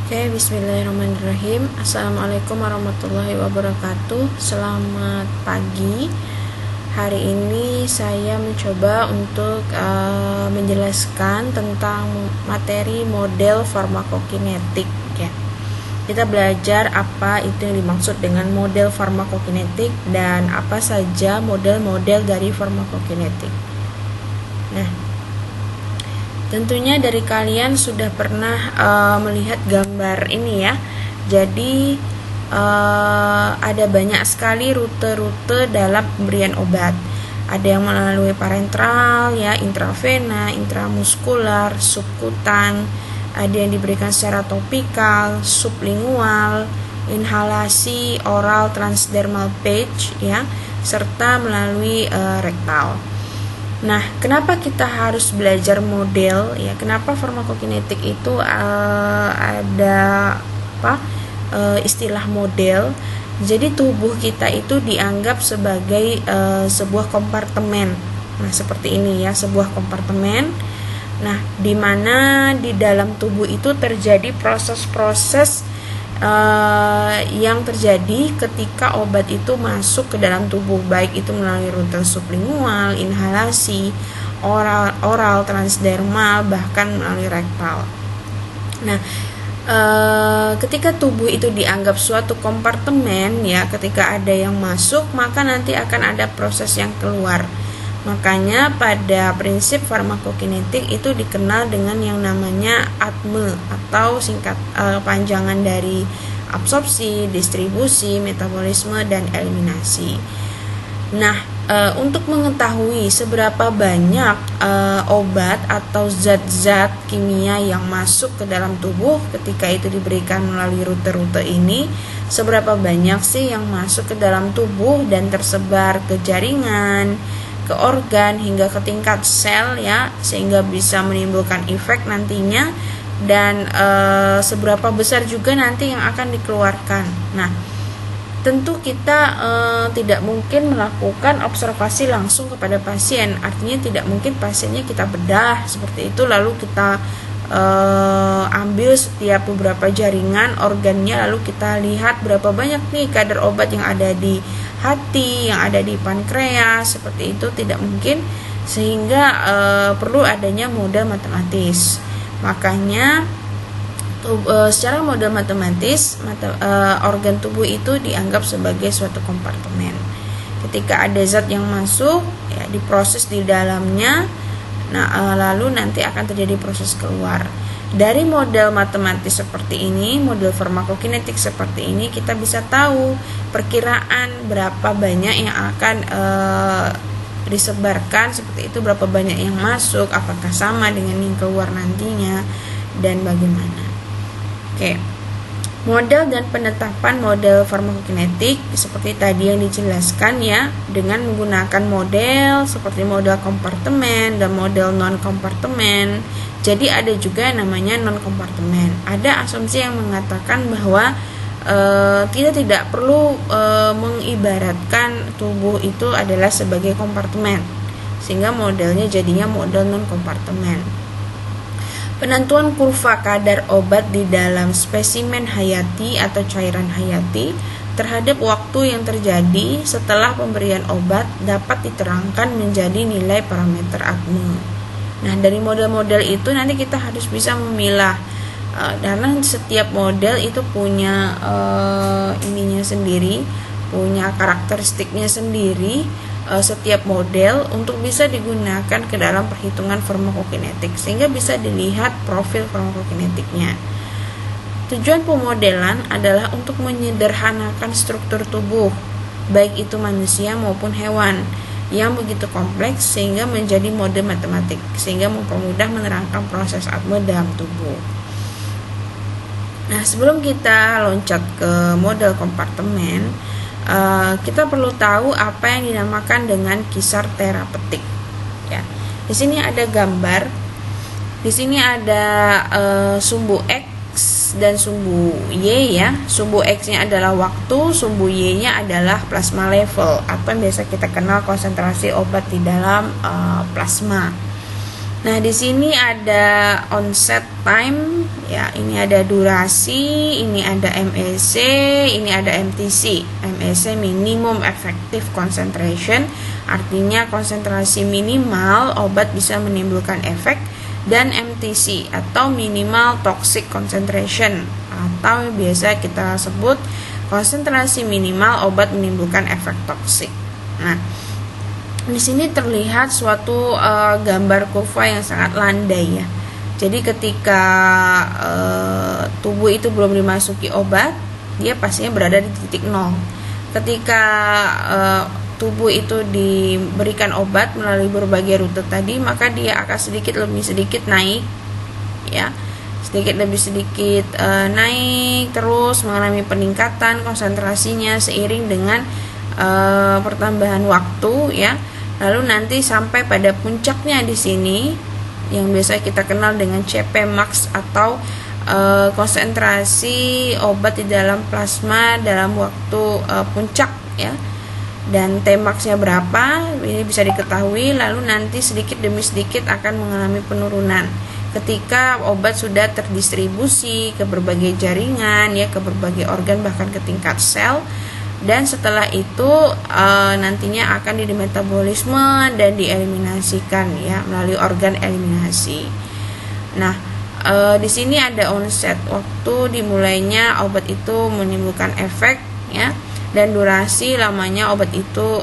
Oke, bismillahirrahmanirrahim. Assalamualaikum warahmatullahi wabarakatuh. Selamat pagi. Hari ini saya mencoba untuk menjelaskan tentang materi model farmakokinetik ya. Kita belajar apa itu yang dimaksud dengan model farmakokinetik dan apa saja model-model dari farmakokinetik. Nah, tentunya dari kalian sudah pernah melihat gambar ini ya. Jadi ada banyak sekali rute-rute dalam pemberian obat. Ada yang melalui parenteral ya, intravena, intramuskular, subkutan. Ada yang diberikan secara topikal, sublingual, inhalasi, oral, transdermal patch ya, serta melalui rektal. Nah, kenapa kita harus belajar model ya? Kenapa farmakokinetik itu ada istilah model? Jadi tubuh kita itu dianggap sebagai sebuah kompartemen. Nah, seperti ini ya, sebuah kompartemen. Nah, di mana di dalam tubuh itu terjadi proses-proses yang terjadi ketika obat itu masuk ke dalam tubuh, baik itu melalui rute sublingual, inhalasi, oral, transdermal, bahkan melalui rektal. Nah, ketika tubuh itu dianggap suatu kompartemen ya, ketika ada yang masuk maka nanti akan ada proses yang keluar. Makanya pada prinsip farmakokinetik itu dikenal dengan yang namanya ATME atau panjangan dari absorpsi, distribusi, metabolisme, dan eliminasi. Nah, untuk mengetahui seberapa banyak obat atau zat-zat kimia yang masuk ke dalam tubuh ketika itu diberikan melalui rute-rute ini, seberapa banyak sih yang masuk ke dalam tubuh dan tersebar ke jaringan, ke organ hingga ke tingkat sel ya, sehingga bisa menimbulkan efek nantinya, dan seberapa besar juga nanti yang akan dikeluarkan. Nah, tentu kita tidak mungkin melakukan observasi langsung kepada pasien, artinya tidak mungkin pasiennya kita bedah seperti itu lalu kita ambil setiap beberapa jaringan organnya lalu kita lihat berapa banyak nih kadar obat yang ada di hati, yang ada di pankreas, seperti itu tidak mungkin, sehingga perlu adanya model matematis. Makanya secara model matematis organ tubuh itu dianggap sebagai suatu kompartemen. Ketika ada zat yang masuk ya, diproses di dalamnya, lalu nanti akan terjadi proses keluar. Dari model matematis seperti ini, model farmakokinetik seperti ini, kita bisa tahu perkiraan berapa banyak yang akan disebarkan seperti itu, berapa banyak yang masuk, apakah sama dengan yang keluar nantinya, dan bagaimana. Oke, model dan penetapan model farmakokinetik seperti tadi yang dijelaskan ya, dengan menggunakan model seperti model kompartemen dan model non-kompartemen. Jadi ada juga yang namanya non-kompartemen. Ada asumsi yang mengatakan bahwa kita tidak perlu mengibaratkan tubuh itu adalah sebagai kompartemen, sehingga modelnya jadinya model non-kompartemen. Penentuan kurva kadar obat di dalam spesimen hayati atau cairan hayati terhadap waktu yang terjadi setelah pemberian obat dapat diterangkan menjadi nilai parameter ATME. Nah, dari model-model itu nanti kita harus bisa memilah, karena setiap model itu punya ininya sendiri, punya karakteristiknya sendiri. Setiap model untuk bisa digunakan ke dalam perhitungan farmakokinetik, sehingga bisa dilihat profil farmakokinetiknya. Tujuan pemodelan adalah untuk menyederhanakan struktur tubuh, baik itu manusia maupun hewan, yang begitu kompleks sehingga menjadi model matematik, sehingga mempermudah menerangkan proses ATME dalam tubuh. Nah, sebelum kita loncat ke model kompartemen, kita perlu tahu apa yang dinamakan dengan kisar terapeutik. Ya, di sini ada gambar. Di sini ada sumbu X dan sumbu Y ya. Sumbu X-nya adalah waktu, sumbu Y-nya adalah plasma level atau yang biasa kita kenal konsentrasi obat di dalam plasma. Nah, di sini ada onset time, ya, ini ada durasi, ini ada MEC, ini ada MTC. MEC minimum effective concentration, artinya konsentrasi minimal obat bisa menimbulkan efek, dan MTC atau minimal toxic concentration, atau biasa kita sebut konsentrasi minimal obat menimbulkan efek toksik. Nah, di sini terlihat suatu gambar kurva yang sangat landai ya. Jadi ketika tubuh itu belum dimasuki obat, dia pastinya berada di titik nol. Ketika tubuh itu diberikan obat melalui berbagai rute tadi, maka dia akan sedikit demi sedikit naik, ya, sedikit demi sedikit naik terus, mengalami peningkatan konsentrasinya seiring dengan pertambahan waktu, ya. Lalu nanti sampai pada puncaknya di sini yang biasa kita kenal dengan CP max atau konsentrasi obat di dalam plasma dalam waktu puncak, ya. Dan Tmax-nya berapa ini bisa diketahui, lalu nanti sedikit demi sedikit akan mengalami penurunan ketika obat sudah terdistribusi ke berbagai jaringan, ya, ke berbagai organ bahkan ke tingkat sel. Dan setelah itu nantinya akan dimetabolisme dan dieliminasikan, ya, melalui organ eliminasi. Nah, di sini ada onset, waktu dimulainya obat itu menimbulkan efek, ya, dan durasi lamanya obat itu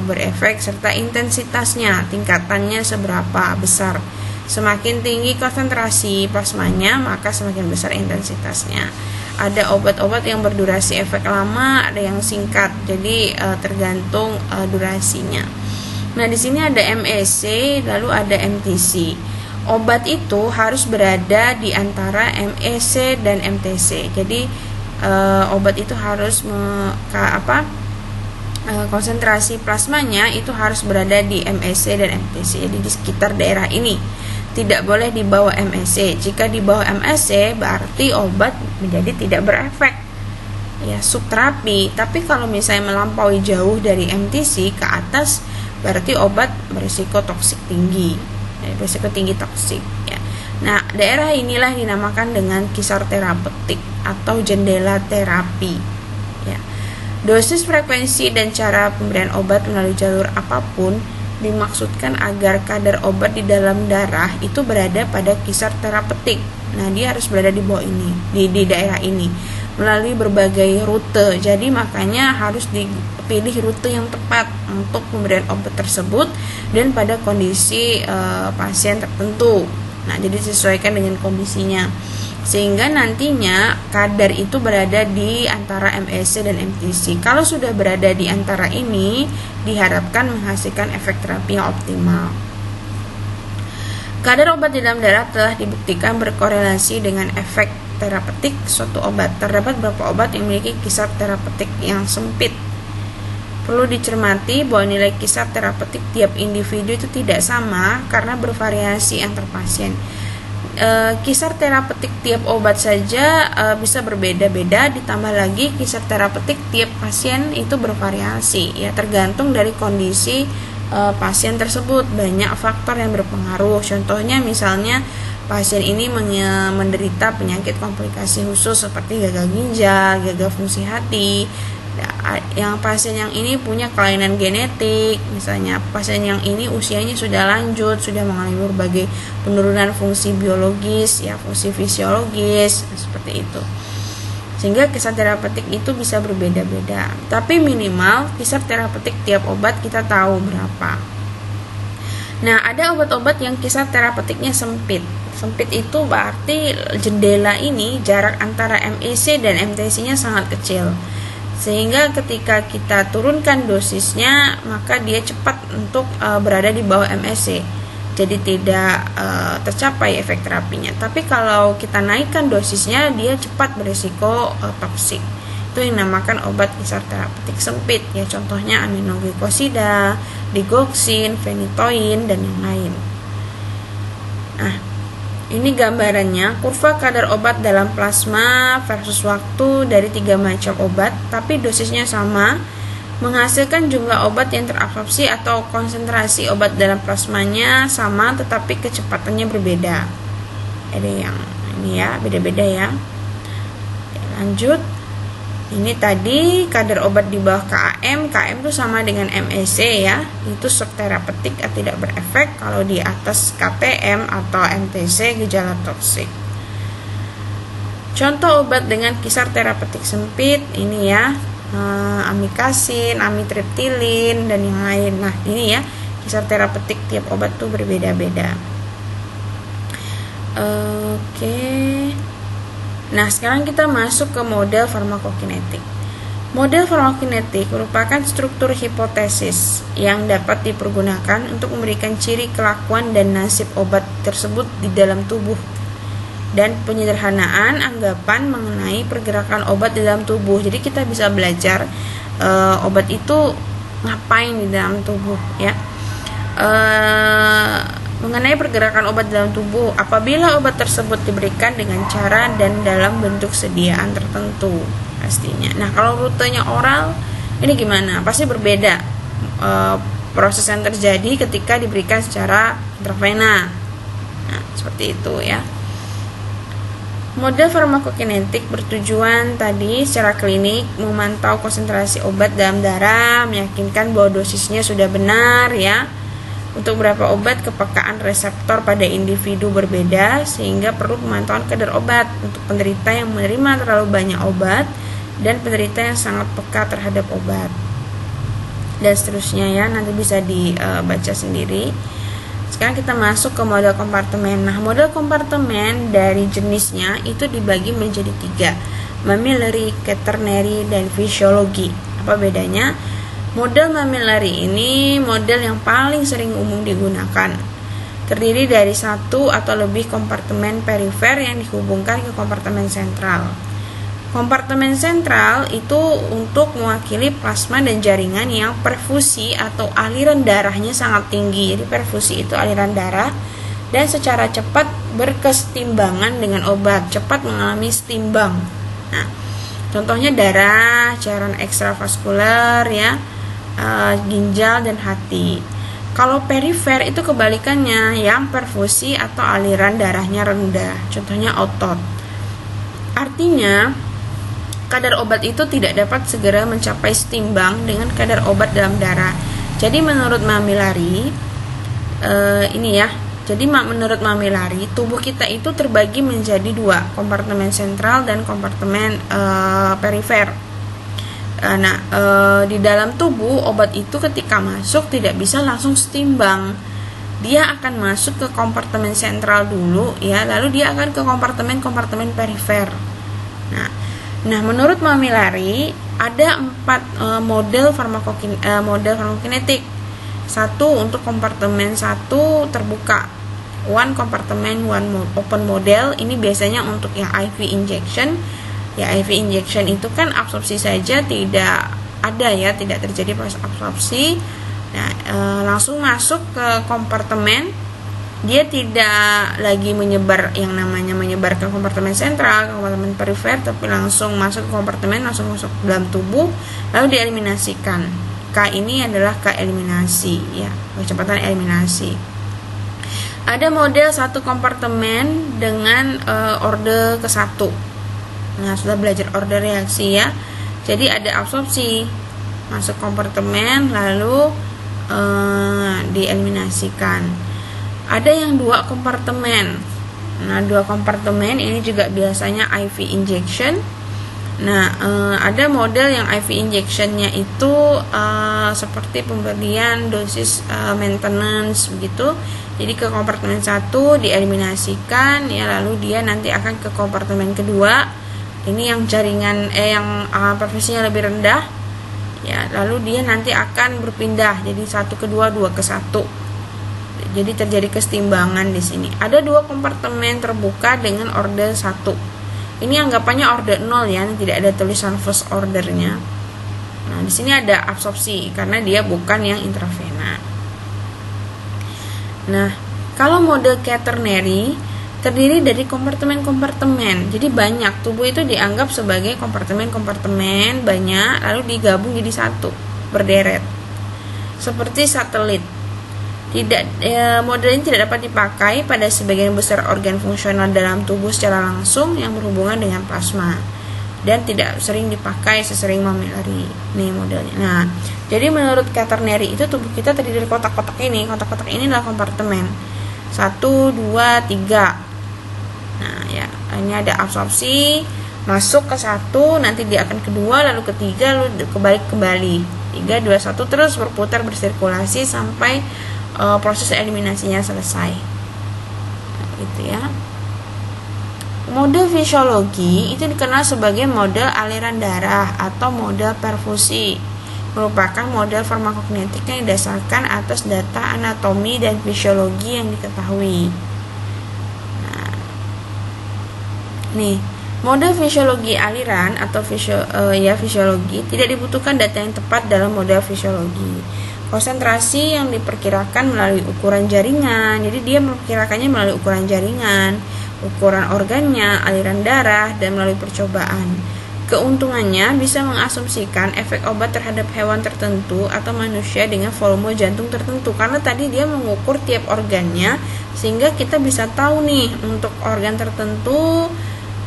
berefek serta intensitasnya, tingkatannya seberapa besar. Semakin tinggi konsentrasi plasmanya, maka semakin besar intensitasnya. Ada obat-obat yang berdurasi efek lama, ada yang singkat, jadi tergantung durasinya. Nah, di sini ada MEC, lalu ada MTC. Obat itu harus berada di antara MEC dan MTC. Jadi obat itu harus konsentrasi plasmanya itu harus berada di MEC dan MTC, jadi di sekitar daerah ini. Tidak boleh di bawah MEC. Jika di bawah MEC berarti obat menjadi tidak berefek, ya, subterapi. Tapi kalau misalnya melampaui jauh dari MTC ke atas berarti obat berisiko toksik tinggi, ya, berisiko tinggi toksik, ya. Nah, daerah inilah dinamakan dengan kisar terapeutik atau jendela terapi, ya. Dosis, frekuensi, dan cara pemberian obat melalui jalur apapun dimaksudkan agar kadar obat di dalam darah itu berada pada kisar terapeutik. Nah, dia harus berada di bawah ini, di daerah ini, melalui berbagai rute. Jadi makanya harus dipilih rute yang tepat untuk pemberian obat tersebut dan pada kondisi pasien tertentu. Nah, jadi disesuaikan dengan kondisinya, sehingga nantinya kadar itu berada di antara MEC dan MTC. Kalau sudah berada di antara ini, diharapkan menghasilkan efek terapi yang optimal. Kadar obat di dalam darah telah dibuktikan berkorelasi dengan efek terapeutik suatu obat. Terdapat beberapa obat yang memiliki kisar terapeutik yang sempit. Perlu dicermati bahwa nilai kisar terapeutik tiap individu itu tidak sama karena bervariasi antar pasien. Kisar terapeutik tiap obat saja bisa berbeda-beda, ditambah lagi kisar terapeutik tiap pasien itu bervariasi, ya, tergantung dari kondisi pasien tersebut. Banyak faktor yang berpengaruh. Contohnya misalnya pasien ini menderita penyakit komplikasi khusus seperti gagal ginjal, gagal fungsi hati. Yang pasien yang ini punya kelainan genetik, misalnya pasien yang ini usianya sudah lanjut, sudah mengalami berbagai penurunan fungsi biologis, ya, fungsi fisiologis, seperti itu. Sehingga kisar terapeutik itu bisa berbeda-beda. Tapi minimal kisar terapeutik tiap obat kita tahu berapa. Nah, ada obat-obat yang kisar terapeutiknya sempit. Sempit itu berarti jendela ini, jarak antara MEC dan MTC-nya sangat kecil. Sehingga ketika kita turunkan dosisnya, maka dia cepat untuk berada di bawah MEC. Jadi tidak tercapai efek terapinya. Tapi kalau kita naikkan dosisnya, dia cepat berisiko toksik. Itu yang dinamakan obat kisar terapeutik sempit, ya, contohnya aminoglikosida, digoxin, phenytoin, dan yang lain. Nah, ini gambarannya kurva kadar obat dalam plasma versus waktu dari 3 macam obat, tapi dosisnya sama. menghasilkan jumlah obat yang terabsorpsi atau konsentrasi obat dalam plasmanya sama tetapi kecepatannya berbeda. Ada yang ini ya, beda-beda ya. Oke, lanjut. Ini tadi kadar obat di bawah KM itu sama dengan MEC ya. Itu subterapeutik atau tidak berefek. Kalau di atas KTM atau MTC gejala toksik. Contoh obat dengan kisar terapeutik sempit ini ya. Amikasin, amitriptilin dan yang lain. Nah, ini ya, kisar terapeutik tiap obat tuh berbeda-beda. Oke. Nah, sekarang kita masuk ke model farmakokinetik. Model farmakokinetik merupakan struktur hipotesis yang dapat dipergunakan untuk memberikan ciri kelakuan dan nasib obat tersebut di dalam tubuh dan penyederhanaan anggapan mengenai pergerakan obat di dalam tubuh. Jadi kita bisa belajar obat itu ngapain di dalam tubuh ya. Mengenai pergerakan obat dalam tubuh apabila obat tersebut diberikan dengan cara dan dalam bentuk sediaan tertentu pastinya. Nah, kalau rutenya oral ini gimana? Pasti berbeda proses yang terjadi ketika diberikan secara intravena. Nah, seperti itu ya. Model farmakokinetik bertujuan tadi secara klinik memantau konsentrasi obat dalam darah, meyakinkan bahwa dosisnya sudah benar ya. Untuk beberapa obat kepekaan reseptor pada individu berbeda sehingga perlu pemantauan kadar obat untuk penderita yang menerima terlalu banyak obat dan penderita yang sangat peka terhadap obat. Dan seterusnya ya, nanti bisa dibaca sendiri. Sekarang kita masuk ke model kompartemen. Nah, model kompartemen dari jenisnya itu dibagi menjadi 3, mammillary, quaternary, dan fisiologi. Apa bedanya? Model mammillary ini model yang paling sering umum digunakan. Terdiri dari 1 atau lebih kompartemen perifer yang dihubungkan ke kompartemen sentral. Kompartemen sentral itu untuk mewakili plasma dan jaringan yang perfusi atau aliran darahnya sangat tinggi. Jadi perfusi itu aliran darah dan secara cepat berkesetimbangan dengan obat, cepat mengalami setimbang. Nah, contohnya darah, cairan ekstravaskular ya, ginjal dan hati. Kalau perifer itu kebalikannya, yang perfusi atau aliran darahnya rendah. Contohnya otot. Artinya kadar obat itu tidak dapat segera mencapai setimbang dengan kadar obat dalam darah. Jadi menurut mammillary ini ya. Jadi menurut mammillary tubuh kita itu terbagi menjadi 2, kompartemen sentral dan kompartemen perifer. Di dalam tubuh obat itu ketika masuk tidak bisa langsung setimbang. Dia akan masuk ke kompartemen sentral dulu ya, lalu dia akan ke kompartemen perifer. Nah, menurut mammillary ada 4 model farmakokinetik. 1 untuk kompartemen 1 terbuka, 1 kompartemen 1 open model. Ini biasanya untuk yang IV injection. Ya, IV injection itu kan absorpsi saja tidak ada ya, tidak terjadi proses absorpsi. Nah, langsung masuk ke kompartemen. Dia tidak lagi menyebar yang namanya menyebar ke kompartemen sentral, ke kompartemen perifer, tapi langsung masuk ke kompartemen, langsung masuk dalam tubuh, lalu dieliminasikan. K ini adalah K eliminasi ya, kecepatan eliminasi. Ada model 1 kompartemen dengan orde ke-1. Nah, sudah belajar orde reaksi ya. Jadi ada absorpsi, masuk kompartemen lalu dieliminasikan. Ada yang 2 kompartemen. Nah, 2 kompartemen ini juga biasanya IV injection. Nah, ada model yang IV injectionnya itu seperti pemberian dosis maintenance begitu. Jadi ke kompartemen 1 dieliminasikan ya, lalu dia nanti akan ke kompartemen kedua. Ini yang jaringan yang perfusinya lebih rendah. Ya, lalu dia nanti akan berpindah jadi 1 ke 2, 2 ke 1. Jadi terjadi kesetimbangan di sini. Ada 2 kompartemen terbuka dengan orde 1. Ini anggapannya orde 0 ya, tidak ada tulisan first ordernya. Nah, di sini ada absorpsi karena dia bukan yang intravena. Nah, kalau model quaternary terdiri dari kompartemen-kompartemen. Jadi banyak, tubuh itu dianggap sebagai kompartemen-kompartemen banyak lalu digabung jadi 1. berderet seperti satelit. Model ini tidak dapat dipakai pada sebagian besar organ fungsional dalam tubuh secara langsung yang berhubungan dengan plasma, dan tidak sering dipakai sesering mamillary. Nih modelnya. Nah, jadi menurut quaternary itu tubuh kita terdiri dari kotak-kotak ini. Kotak-kotak ini adalah kompartemen 1, 2, 3. Nah ya, ini ada absorpsi, masuk ke 1, nanti dia akan kedua, lalu ketiga, lalu kembali 3, 2, 1, terus berputar bersirkulasi sampai proses eliminasinya selesai. Gitu ya. Model fisiologi itu dikenal sebagai model aliran darah atau model perfusi. Merupakan model farmakokinetik yang didasarkan atas data anatomi dan fisiologi yang diketahui. Nah, nih, model fisiologi aliran atau fisiologi tidak dibutuhkan data yang tepat dalam model fisiologi. Konsentrasi yang diperkirakan melalui ukuran jaringan. Jadi dia memperkirakannya melalui ukuran jaringan, ukuran organnya, aliran darah, dan melalui percobaan. Keuntungannya bisa mengasumsikan efek obat terhadap hewan tertentu atau manusia dengan volume jantung tertentu, karena tadi dia mengukur tiap organnya, sehingga kita bisa tahu nih untuk organ tertentu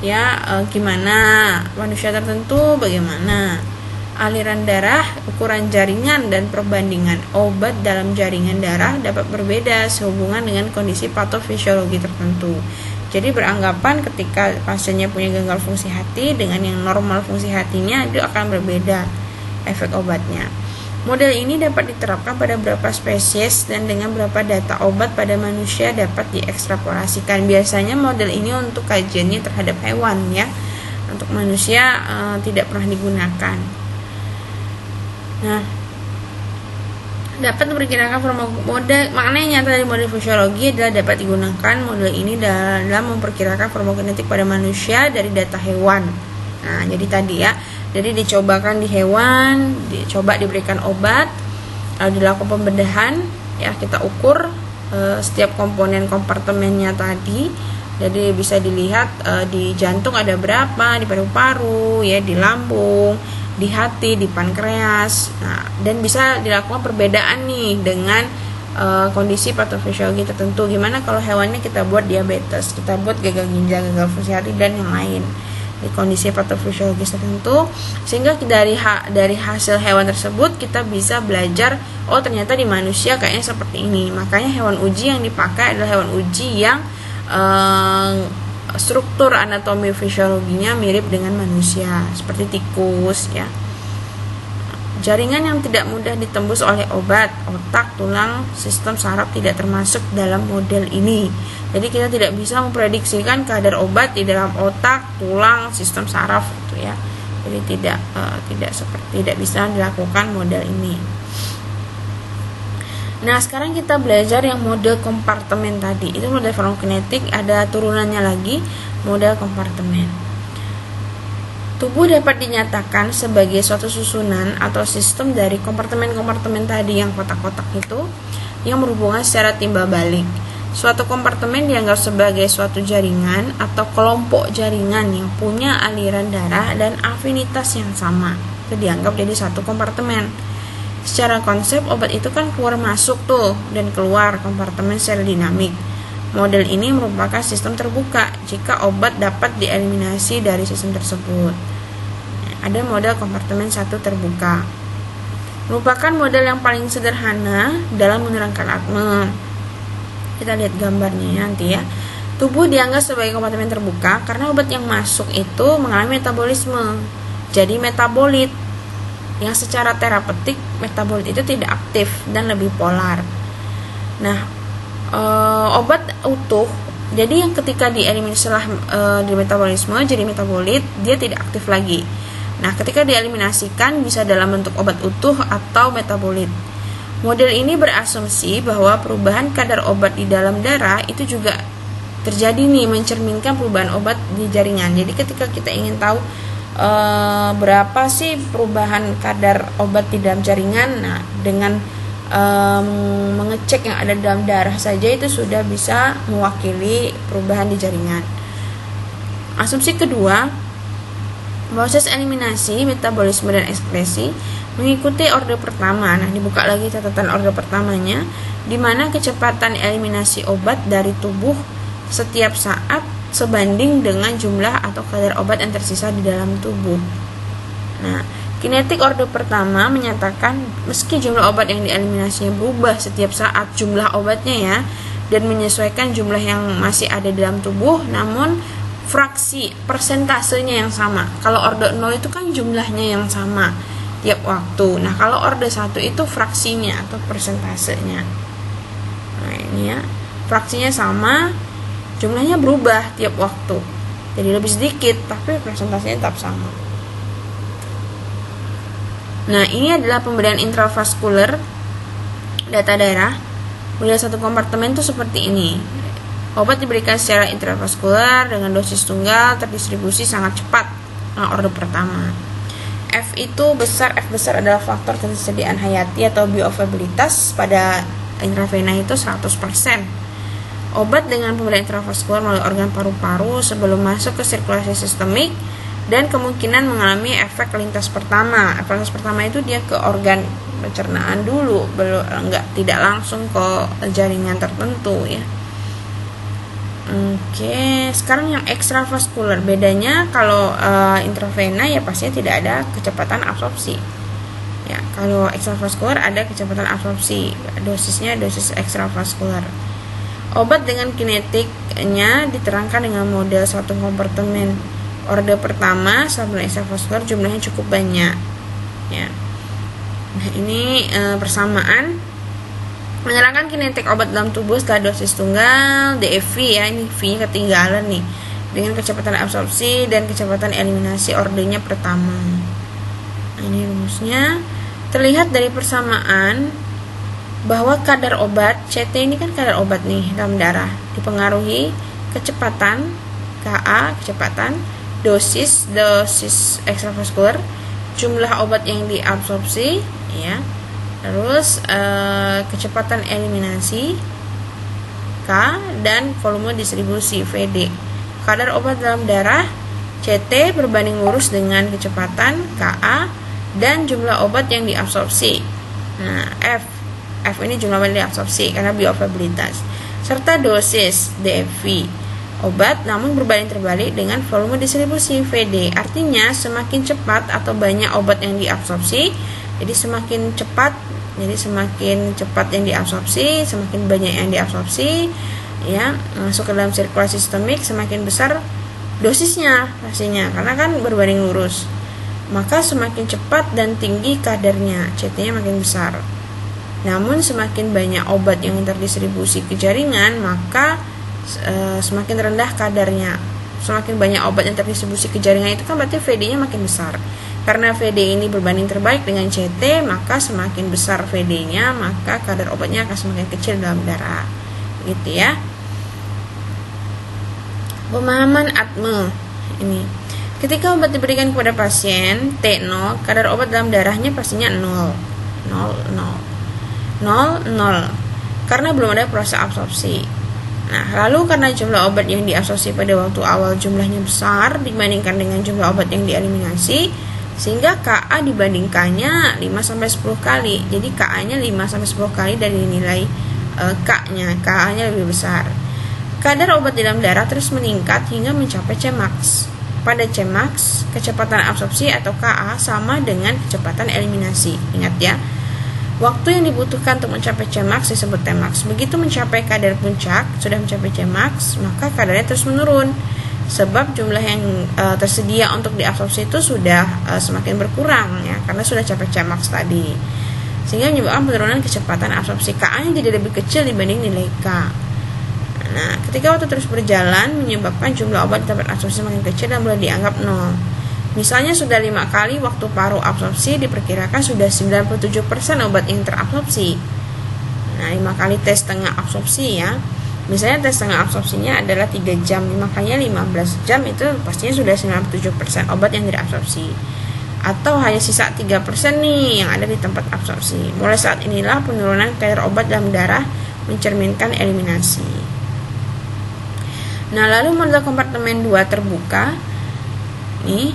ya gimana, manusia tertentu bagaimana. Aliran darah, ukuran jaringan, dan perbandingan obat dalam jaringan darah dapat berbeda sehubungan dengan kondisi patofisiologi tertentu. Jadi beranggapan ketika pasiennya punya gagal fungsi hati dengan yang normal fungsi hatinya, itu akan berbeda efek obatnya. Model ini dapat diterapkan pada beberapa spesies dan dengan beberapa data obat pada manusia dapat diekstrapolasikan. Biasanya model ini untuk kajiannya terhadap hewan ya. Untuk manusia tidak pernah digunakan. Nah, dapat diperkirakan model maknanya nyata dari model fisiologi adalah dapat digunakan model ini dalam memperkirakan farmakokinetik pada manusia dari data hewan. Nah, jadi tadi ya, jadi dicobakan di hewan, dicoba diberikan obat, lalu dilakukan pembedahan, ya kita ukur setiap komponen kompartemennya tadi. Jadi bisa dilihat di jantung ada berapa, di paru-paru, ya di lambung, di hati, di pankreas. Nah, dan bisa dilakukan perbedaan nih dengan kondisi patofisiologi tertentu. Gimana kalau hewannya kita buat diabetes, kita buat gagal ginjal, gagal fungsi hati, dan yang lain di kondisi patofisiologis tertentu, sehingga dari hasil hewan tersebut kita bisa belajar, oh ternyata di manusia kayaknya seperti ini. Makanya hewan uji yang dipakai adalah hewan uji yang struktur anatomi fisiologinya mirip dengan manusia, seperti tikus ya. Jaringan yang tidak mudah ditembus oleh obat, otak, tulang, sistem saraf tidak termasuk dalam model ini. Jadi kita tidak bisa memprediksikan kadar obat di dalam otak, tulang, sistem saraf gitu ya. Jadi tidak bisa dilakukan model ini. Nah, sekarang kita belajar yang model kompartemen tadi. Itu model farmakokinetik, ada turunannya lagi, model kompartemen. Tubuh dapat dinyatakan sebagai suatu susunan atau sistem dari kompartemen-kompartemen tadi yang kotak-kotak itu yang berhubungan secara timbal balik. Suatu kompartemen dianggap sebagai suatu jaringan atau kelompok jaringan yang punya aliran darah dan afinitas yang sama. Itu dianggap jadi satu kompartemen. Secara konsep obat itu kan keluar masuk tuh dan keluar kompartemen secara dinamik. Model ini merupakan sistem terbuka jika obat dapat dieliminasi dari sistem tersebut. Ada model kompartemen satu terbuka. Merupakan model yang paling sederhana dalam menerangkan ATME. Kita lihat gambarnya nanti ya. Tubuh dianggap sebagai kompartemen terbuka karena obat yang masuk itu mengalami metabolisme. Jadi metabolit yang secara terapeutik metabolit itu tidak aktif dan lebih polar. Nah, obat utuh, jadi yang ketika dieliminasi setelah di metabolisme jadi metabolit, dia tidak aktif lagi. Nah, ketika dieliminasikan bisa dalam bentuk obat utuh atau metabolit. Model ini berasumsi bahwa perubahan kadar obat di dalam darah itu juga terjadi nih, mencerminkan perubahan obat di jaringan. Jadi ketika kita ingin tahu berapa sih perubahan kadar obat di dalam jaringan, nah dengan mengecek yang ada dalam darah saja itu sudah bisa mewakili perubahan di jaringan. Asumsi kedua, proses eliminasi, metabolisme, dan ekskresi Mengikuti orde pertama, nah dibuka lagi catatan orde pertamanya, di mana kecepatan eliminasi obat dari tubuh setiap saat sebanding dengan jumlah atau kadar obat yang tersisa di dalam tubuh. Nah, kinetik orde pertama menyatakan meski jumlah obat yang dieliminasinya berubah setiap saat jumlah obatnya ya, dan menyesuaikan jumlah yang masih ada di dalam tubuh, namun fraksi persentasenya yang sama. Kalau orde 0 itu kan jumlahnya yang sama tiap waktu. Nah, kalau orde 1 itu fraksinya atau persentasenya. Nah, ini ya. Fraksinya sama, jumlahnya berubah tiap waktu. Jadi lebih sedikit, tapi persentasenya tetap sama. Nah, ini adalah pemberian intravaskuler data daerah. Model satu kompartemen itu seperti ini. Obat diberikan secara intravaskuler dengan dosis tunggal terdistribusi sangat cepat. Nah, orde pertama. F itu besar, F besar adalah faktor ketersediaan hayati atau bioavailabilitas pada intravena itu 100%. Obat dengan pemberian intravaskuler melalui organ paru-paru sebelum masuk ke sirkulasi sistemik dan kemungkinan mengalami efek lintas pertama. Efek lintas pertama itu dia ke organ pencernaan dulu, tidak langsung ke jaringan tertentu ya. Oke, sekarang yang ekstravaskuler. Bedanya kalau intravena ya pastinya tidak ada kecepatan absorpsi. Ya, kalau ekstravaskuler ada kecepatan absorpsi. Dosisnya dosis ekstravaskuler. Obat dengan kinetiknya diterangkan dengan model satu kompartemen. Orde pertama sampel ekstravaskuler jumlahnya cukup banyak. Ya. Nah, ini persamaan menerangkan kinetik obat dalam tubuh setelah dosis tunggal DFV ya, ini V-nya ketinggalan nih, dengan kecepatan absorpsi dan kecepatan eliminasi ordenya pertama. Nah, ini rumusnya. Terlihat dari persamaan bahwa kadar obat CT ini kan kadar obat nih dalam darah dipengaruhi kecepatan KA, kecepatan, dosis ekstravaskuler, jumlah obat yang diabsorpsi ya. Terus kecepatan eliminasi K dan volume distribusi VD. Kadar obat dalam darah CT berbanding lurus dengan kecepatan KA dan jumlah obat yang diabsorpsi. Nah, F ini jumlah obat yang diabsorpsi karena bioavailabilitas. Serta dosis DFV obat namun berbanding terbalik dengan volume distribusi VD. Artinya semakin cepat atau banyak obat yang diabsorpsi, jadi semakin cepat yang diabsorpsi, semakin banyak yang diabsorpsi ya, masuk ke dalam sirkulasi sistemik, semakin besar dosisnya pastinya karena kan berbanding lurus. Maka semakin cepat dan tinggi kadarnya, CT-nya makin besar. Namun semakin banyak obat yang terdistribusi ke jaringan, maka semakin rendah kadarnya. Semakin banyak obat yang terdistribusi ke jaringan itu kan berarti VD-nya makin besar. Karena VD ini berbanding terbalik dengan CT, maka semakin besar VD-nya, maka kadar obatnya akan semakin kecil dalam darah. Gitu ya. Pemahaman ATME ini. Ketika obat diberikan kepada pasien T0, kadar obat dalam darahnya pastinya 0. Karena belum ada proses absorpsi. Nah, lalu karena jumlah obat yang diabsorpsi pada waktu awal jumlahnya besar dibandingkan dengan jumlah obat yang dieliminasi, sehingga KA dibandingkannya 5-10 kali. Jadi KA-nya 5-10 kali dari nilai K-nya. KA-nya lebih besar. Kadar obat di dalam darah terus meningkat hingga mencapai Cmax. Pada Cmax, kecepatan absorpsi atau KA sama dengan kecepatan eliminasi. Ingat ya. Waktu yang dibutuhkan untuk mencapai Cmax disebut Tmax. Begitu mencapai kadar puncak, sudah mencapai Cmax, maka kadarnya terus menurun. Sebab jumlah yang tersedia untuk diabsorpsi itu sudah semakin berkurang ya, karena sudah capai Cmax tadi, sehingga menyebabkan penurunan kecepatan absorpsi KA-nya jadi lebih kecil dibanding nilai K. Nah, ketika waktu terus berjalan menyebabkan jumlah obat di tempat absorpsi semakin kecil dan mulai dianggap 0. Misalnya sudah 5 kali waktu paruh absorpsi, diperkirakan sudah 97% obat yang terabsorpsi. Nah, 5 kali tes setengah absorpsi ya. Misalnya tes setengah absorpsinya adalah 3 jam, makanya 15 jam itu pastinya sudah 97% obat yang diabsorpsi. Atau hanya sisa 3% nih yang ada di tempat absorpsi. Mulai saat inilah penurunan kadar obat dalam darah mencerminkan eliminasi. Nah, lalu model kompartemen 2 terbuka. Nih,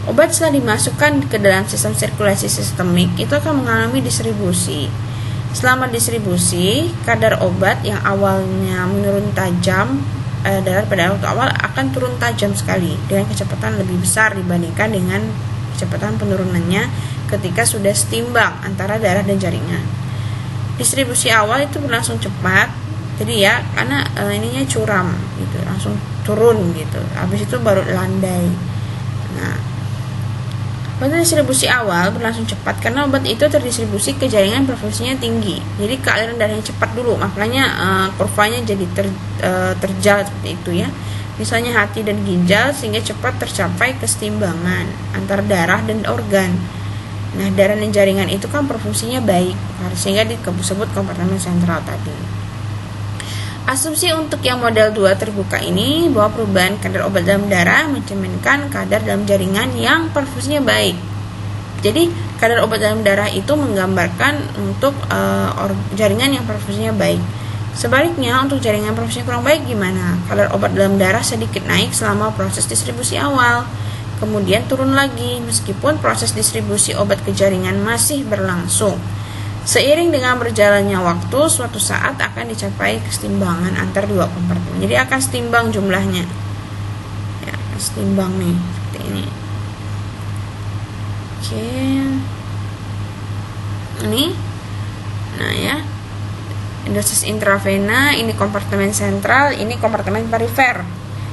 Obat setelah dimasukkan ke dalam sistem sirkulasi sistemik itu akan mengalami distribusi. Selama distribusi, kadar obat yang awalnya menurun tajam pada waktu awal akan turun tajam sekali dengan kecepatan lebih besar dibandingkan dengan kecepatan penurunannya ketika sudah setimbang antara darah dan jaringan. Distribusi awal itu berlangsung cepat, jadi ya karena ininya curam gitu, langsung turun gitu. Habis itu baru landai. Nah, pada distribusi awal berlangsung cepat karena obat itu terdistribusi ke jaringan perfusinya tinggi. Jadi kealiran darahnya cepat dulu, makanya kurvanya jadi terjal seperti itu ya. Misalnya hati dan ginjal sehingga cepat tercapai kesetimbangan antara darah dan organ. Nah, darah dan jaringan itu kan perfusinya baik, sehingga disebut kompartemen sentral tadi. Asumsi untuk yang model 2 terbuka ini bahwa perubahan kadar obat dalam darah mencerminkan kadar dalam jaringan yang perfusinya baik. Jadi kadar obat dalam darah itu menggambarkan untuk jaringan yang perfusinya baik. Sebaliknya untuk jaringan perfusinya kurang baik gimana? Kadar obat dalam darah sedikit naik selama proses distribusi awal, kemudian turun lagi meskipun proses distribusi obat ke jaringan masih berlangsung. Seiring dengan berjalannya waktu, suatu saat akan dicapai kesetimbangan antar dua kompartemen. Jadi akan setimbang jumlahnya. Ya, setimbang nih, seperti ini. Oke. Ini. Nah ya. Dosis intravena, ini kompartemen sentral, ini kompartemen perifer.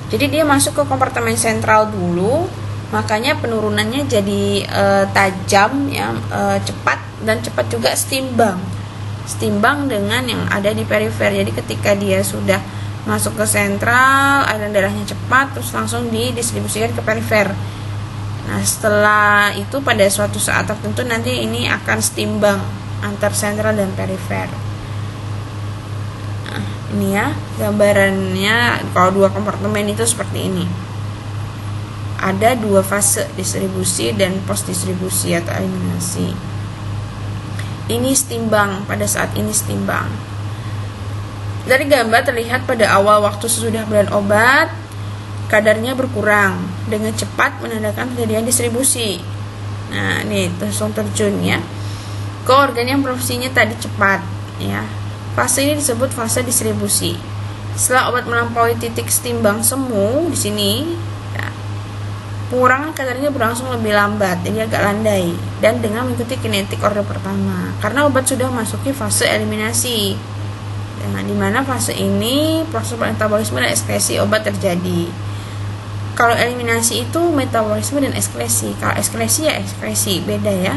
Jadi dia masuk ke kompartemen sentral dulu, makanya penurunannya jadi tajam ya, cepat dan cepat juga setimbang dengan yang ada di perifer. Jadi ketika dia sudah masuk ke sentral, aliran darahnya cepat, terus langsung didistribusikan ke perifer. Nah, setelah itu pada suatu saat tertentu nanti ini akan setimbang antar sentral dan perifer. Nah, ini ya gambarannya kalau dua kompartemen itu seperti ini. Ada dua fase, distribusi dan post distribusi atau eliminasi. Ini setimbang, pada saat ini setimbang. Dari gambar terlihat pada awal waktu sesudah pemberian obat, kadarnya berkurang dengan cepat menandakan terjadinya distribusi. Nah, ini langsung terjun ya ke organ yang perfusinya tadi cepat ya. Fase ini disebut fase distribusi. Setelah obat melampaui titik setimbang semu di sini, ya, pengurangan kadarnya berlangsung lebih lambat, jadi agak landai dan dengan mengikuti kinetik orde pertama karena obat sudah masuki fase eliminasi. Dengan dimana fase ini proses metabolisme dan ekskresi obat terjadi. Kalau eliminasi itu metabolisme dan ekskresi, kalau ekskresi ya ekskresi, beda ya.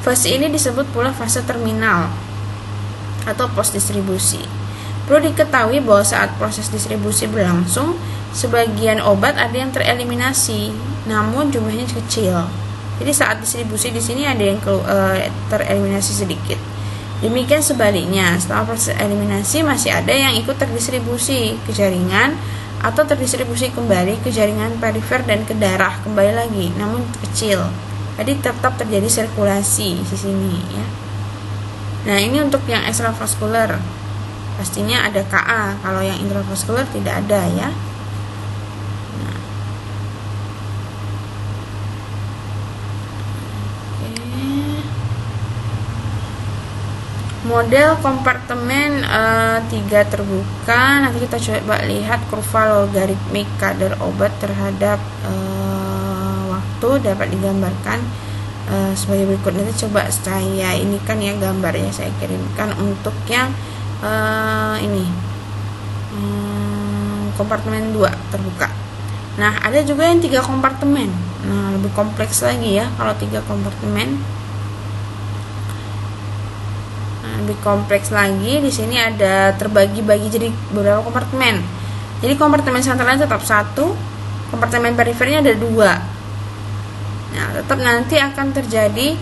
Fase ini disebut pula fase terminal atau post distribusi. Perlu diketahui bahwa saat proses distribusi berlangsung, sebagian obat ada yang tereliminasi, namun jumlahnya kecil. Jadi saat distribusi di sini ada yang tereliminasi sedikit. Demikian sebaliknya, setelah proses eliminasi masih ada yang ikut terdistribusi ke jaringan atau terdistribusi kembali ke jaringan perifer dan ke darah kembali lagi, namun kecil. Jadi tetap terjadi sirkulasi di sini ya. Nah, ini untuk yang ekstravaskular. Pastinya ada Ka, kalau yang intravaskular tidak ada ya. Nah. Oke. Model kompartemen 3 terbuka. Nanti kita coba lihat kurva logaritmik kadar obat terhadap waktu dapat digambarkan sebagai berikut. Nanti coba saya ini kan ya gambar ya saya kirimkan untuk yang ini kompartemen 2 terbuka. Nah, ada juga yang 3 kompartemen. Nah, lebih kompleks lagi ya kalau 3 kompartemen. Nah, lebih kompleks lagi di sini ada terbagi-bagi jadi beberapa kompartemen. Jadi kompartemen sentralnya tetap 1, kompartemen perifernya ada 2. Nah, tetap nanti akan terjadi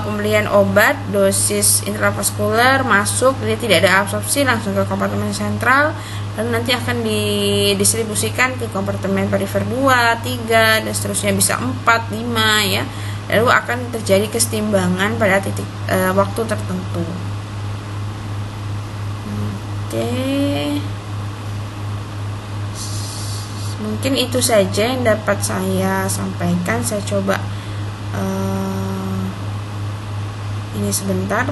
pemberian obat dosis intravaskular masuk, jadi tidak ada absorpsi langsung ke kompartemen sentral, lalu nanti akan didistribusikan ke kompartemen perifer 2, 3 dan seterusnya, bisa 4, 5 ya. Lalu akan terjadi kesetimbangan pada titik waktu tertentu. Oke. mungkin itu saja yang dapat saya sampaikan. Saya coba ini sebentar.